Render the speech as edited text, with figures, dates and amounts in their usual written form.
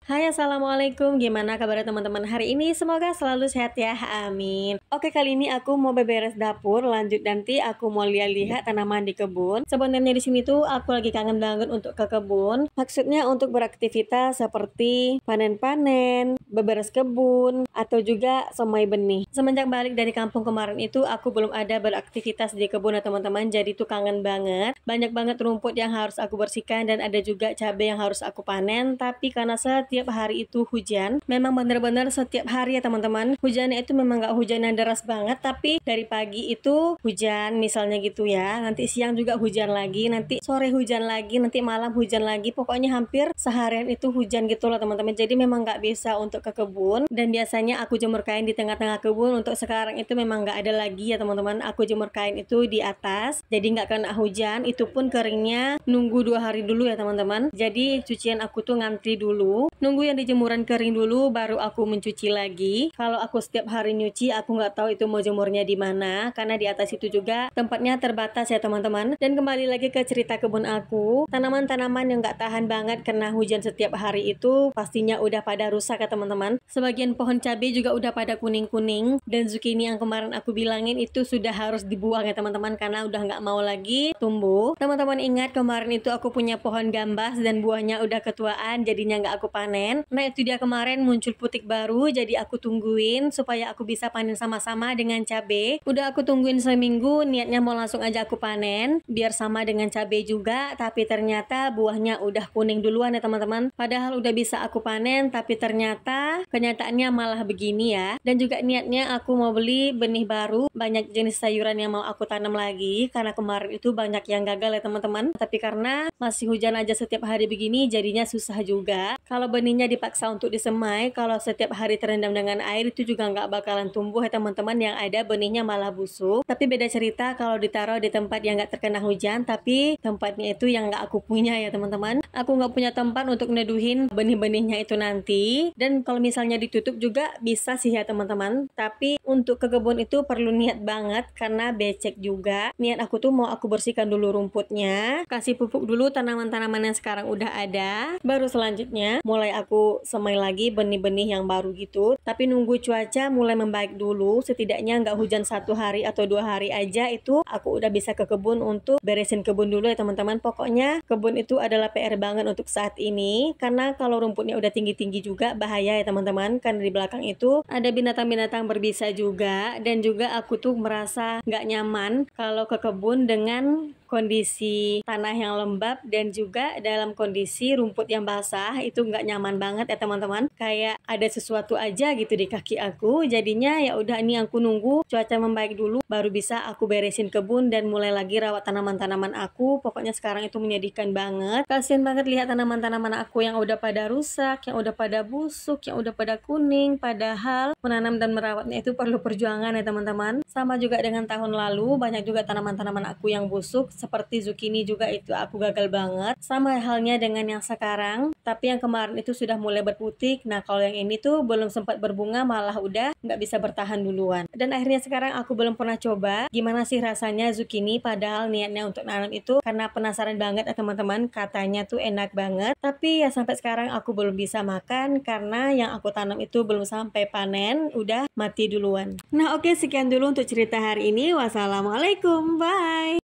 Hai, assalamualaikum. Gimana kabar teman-teman hari ini? Semoga selalu sehat ya. Amin. Oke, kali ini aku mau beberes dapur. Lanjut nanti aku mau lihat-lihat tanaman di kebun. Sebenarnya di sini tuh aku lagi kangen banget untuk ke kebun. Maksudnya untuk beraktivitas seperti panen-panen, beberes kebun, atau juga semai benih. Semenjak balik dari kampung kemarin itu aku belum ada beraktivitas di kebun ya teman-teman. Jadi tuh kangen banget. Banyak banget rumput yang harus aku bersihkan dan ada juga cabai yang harus aku panen. Tapi karena setiap hari itu hujan, memang benar-benar setiap hari ya teman-teman. Hujannya itu memang nggak hujan yang deras banget, tapi dari pagi itu hujan misalnya gitu ya. Nanti siang juga hujan lagi, nanti sore hujan lagi, nanti malam hujan lagi. Pokoknya hampir seharian itu hujan gitu loh teman-teman. Jadi memang nggak bisa untuk ke kebun. Dan biasanya aku jemur kain di tengah-tengah kebun. Untuk sekarang itu memang nggak ada lagi ya teman-teman. Aku jemur kain itu di atas, jadi nggak kena hujan. Itu pun keringnya nunggu 2 hari dulu ya teman-teman. Jadi cucian aku tuh ngantri dulu, nunggu yang dijemuran kering dulu baru aku mencuci lagi. Kalau aku setiap hari nyuci, aku nggak tahu itu mau jemurnya di mana, karena di atas itu juga tempatnya terbatas ya teman-teman. Dan kembali lagi ke cerita kebun aku, tanaman-tanaman yang nggak tahan banget kena hujan setiap hari itu pastinya udah pada rusak ya teman-teman. Sebagian pohon cabai juga udah pada kuning-kuning, dan zucchini yang kemarin aku bilangin itu sudah harus dibuang ya teman-teman, karena udah nggak mau lagi tumbuh. Teman-teman ingat kemarin itu aku punya pohon gambas dan buahnya udah ketuaan, jadinya nggak aku panen. Nah itu dia kemarin muncul putik baru, jadi aku tungguin supaya aku bisa panen sama-sama dengan cabai. Udah aku tungguin seminggu, niatnya mau langsung aja aku panen biar sama dengan cabai juga, tapi ternyata buahnya udah kuning duluan ya teman-teman. Padahal udah bisa aku panen, tapi ternyata kenyataannya malah begini ya. Dan juga niatnya aku mau beli benih baru, banyak jenis sayuran yang mau aku tanam lagi, karena kemarin itu banyak yang gagal ya teman-teman. Tapi karena masih hujan aja setiap hari begini, jadinya susah juga. Kalau benihnya dipaksa untuk disemai, kalau setiap hari terendam dengan air itu juga nggak bakalan tumbuh ya teman-teman. Yang ada benihnya malah busuk. Tapi beda cerita kalau ditaruh di tempat yang nggak terkena hujan, tapi tempatnya itu yang nggak aku punya ya teman-teman. Aku nggak punya tempat untuk neduhin benih-benihnya itu nanti. Dan kalau misalnya ditutup juga bisa sih ya teman-teman. Tapi untuk ke kebun itu perlu niat banget karena becek juga. Niat aku tuh mau aku bersihkan dulu rumputnya, kasih pupuk dulu tanaman-tanaman yang sekarang udah ada, baru selanjutnya mulai aku semai lagi benih-benih yang baru gitu. Tapi nunggu cuaca mulai membaik dulu, setidaknya nggak hujan 1 hari atau 2 hari aja, itu aku udah bisa ke kebun untuk beresin kebun dulu ya teman-teman. Pokoknya kebun itu adalah PR banget untuk saat ini, karena kalau rumputnya udah tinggi-tinggi juga bahaya ya teman-teman, karena di belakang itu ada binatang-binatang berbisa juga. Dan juga aku tuh merasa nggak nyaman kalau ke kebun dengan kondisi tanah yang lembab dan juga dalam kondisi rumput yang basah. Itu nggak nyaman banget ya teman-teman, kayak ada sesuatu aja gitu di kaki aku. Jadinya ya udah, ini aku nunggu cuaca membaik dulu baru bisa aku beresin kebun dan mulai lagi rawat tanaman-tanaman aku. Pokoknya sekarang itu menyedihkan banget, kasian banget lihat tanaman-tanaman aku yang udah pada rusak, yang udah pada busuk, yang udah pada kuning. Padahal menanam dan merawatnya itu perlu perjuangan ya teman-teman. Sama juga dengan tahun lalu, banyak juga tanaman-tanaman aku yang busuk, seperti zucchini juga itu aku gagal banget. Sama halnya dengan yang sekarang, tapi yang kemarin itu sudah mulai berputik. Nah kalau yang ini tuh belum sempat berbunga, malah udah nggak bisa bertahan duluan. Dan akhirnya sekarang aku belum pernah coba gimana sih rasanya zucchini, padahal niatnya untuk nanam itu karena penasaran banget ya teman-teman. Katanya tuh enak banget, tapi ya sampai sekarang aku belum bisa makan karena yang aku tanam itu belum sampai panen, udah mati duluan. Nah oke, sekian dulu untuk cerita hari ini. Wassalamualaikum, bye.